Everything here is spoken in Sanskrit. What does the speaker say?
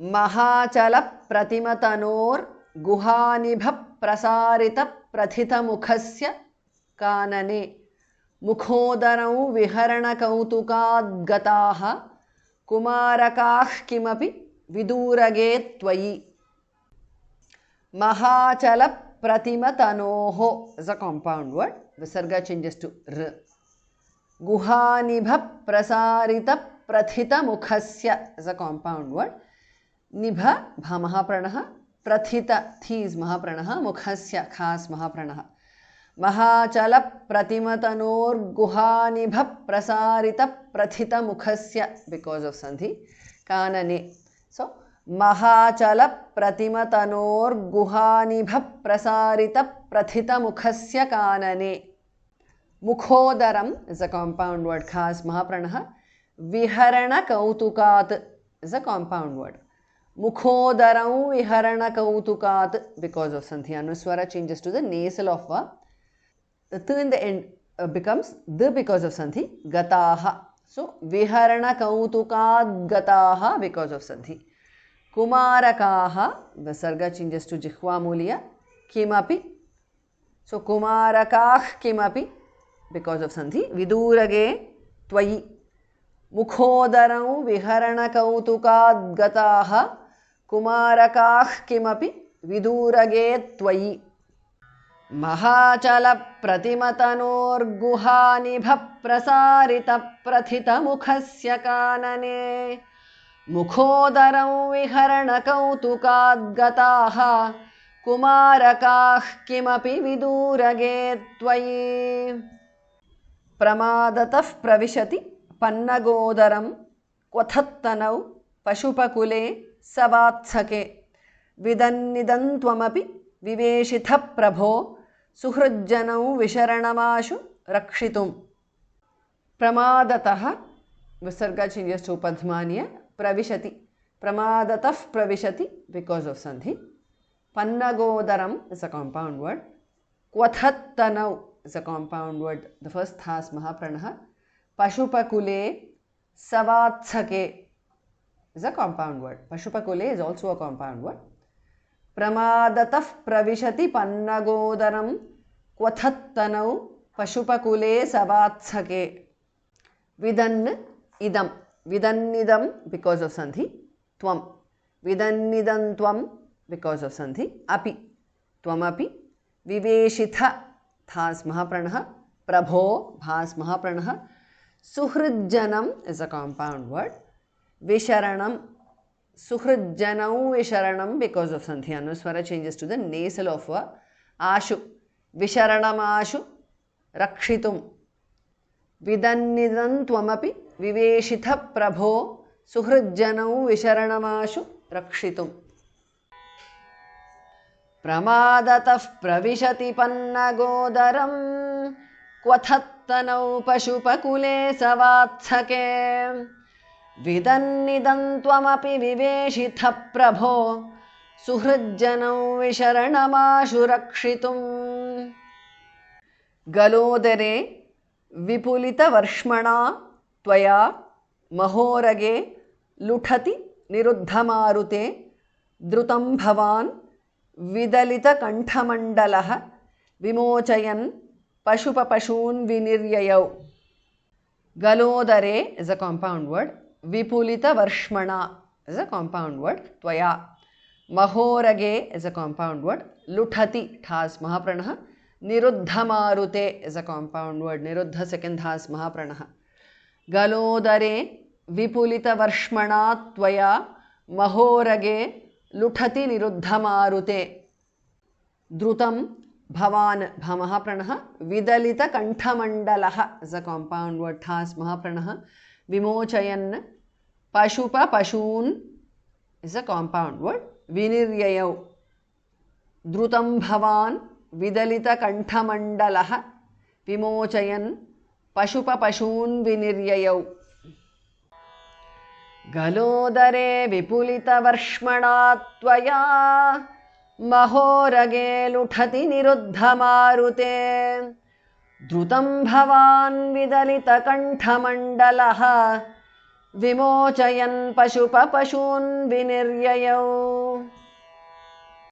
महाचल प्रतिमतनोर् गुहानिभ प्रसारित प्रथितमुखस्य कानने मुखोदरौ विहरणकौतुकाद्गताः कुमारकाः किमपि विदूरगे त्वयि. महाचल प्रतिमतनोः is a compound word. Visarga changes to r. Guhanibha prasarita prathita mukhasya is a compound word. Nibha bha mahapranah, prathita thi is mahapranah, mukhasya khas mahapranah. Mahachala pratimatanor guhanibha prasarita prathita mukhasya because of sandhi kanane. So महाचल प्रतिमतनोर गुहानिभ प्रसारित प्रथित मुखस्य कानने. मुखोदरम is a compound word khas mahapranah. Viharana kautukat is a compound word. Mukhodarau viharana kautukat because of sandhi anuswara changes to the nasal of a. The th in the end becomes the because of sandhi gataha. So viharana kautukat gataha because of sandhi. Kumarakaha, Visarga changes to Jihva Muliya, Kimapi. So Kumarakah Kimapi, because of Sandhi, Vidurage Twayi. Mukhodarau Viharana Kautukad Gataha, Kumarakah Kimapi, Vidurage Twayi. Mahachala Pratimatanor Guhanibha Prasarita Prathita Mukhasya Kanane. मुखोदरौ विहरणकौतुकाद्गताः कुमारकाः किमपि विदूरगे त्वयि. प्रमादतः प्रविशति पन्नगोदरं क्वथत्तनौ पशुपकुले सवात्सके विदन्निदं त्वमपि विवेशितः प्रभो सुहृज्जनौ विशरणमाशु रक्षितुं. प्रमादतः विसर्गा changes to Padmaniya. Pravishati. Pramadatah pravishati because of sandhi. Pannagodaram is a compound word. Kwathattanau is a compound word. The first has mahapranah. Pashupakule savatsake is a compound word. Pashupakule is also a compound word. Pramadatah pravishati pannagodaram kwathattanau pashupakule savatsake. Vidan idam. Vidannidam because of sandhi. Tvam. Vidannidam tvam because of sandhi. Api. Twamapi. Viveshitha. Thas mahapranah. Prabho. Bhas mahapranah. Suhrijjanam is a compound word. Visharanam. Suhrijjanau visharanam because of sandhi. Anuswara changes to the nasal of a. Ashu. Visharanam ashu. Rakshitum. Vidannidam tvamapi viveshitha prabho suhrijjanau visharanamashu rakshitum. Pramadatah pravishati pannagodaram kwathattanau pashupakule savatsake vidannidam tvamapi viveshitha prabho suhrijjanau visharanamashu rakshitum. Galodare विपुलित वर्ष्मणा त्वया महोरगे लुठति निरुद्धमारुते द्रुतं भवान् विदलित कंठमण्डलः विमोचयन् पशुपशून् विनिर्ययौ. गलोदरे is a compound word. Vipulita varshmana is a compound word. Tvaya. Mahorage is a compound word. Luthati has mahapranah. Niruddhamarute is a compound word. Niruddha second has mahapranah. Galodare vipulita varshmana tvaya mahorage luthati niruddhamarute. Drutam bhavan mahapranah. Vidalita kanthamandalaha is a compound word. Thas mahapranah. Vimochayan pashupa pashun is a compound word. Viniryayau. Drutam bhavan vidalita kanthamandalaha vimochayan pashupa pashun viniryayau. Galodare vipulita varshmana tvaya mahorage luthati niruddhamarute. Drutam bhavan vidalita kanthamandalaha विमोचयन् पशुपशून् विनिर्ययौ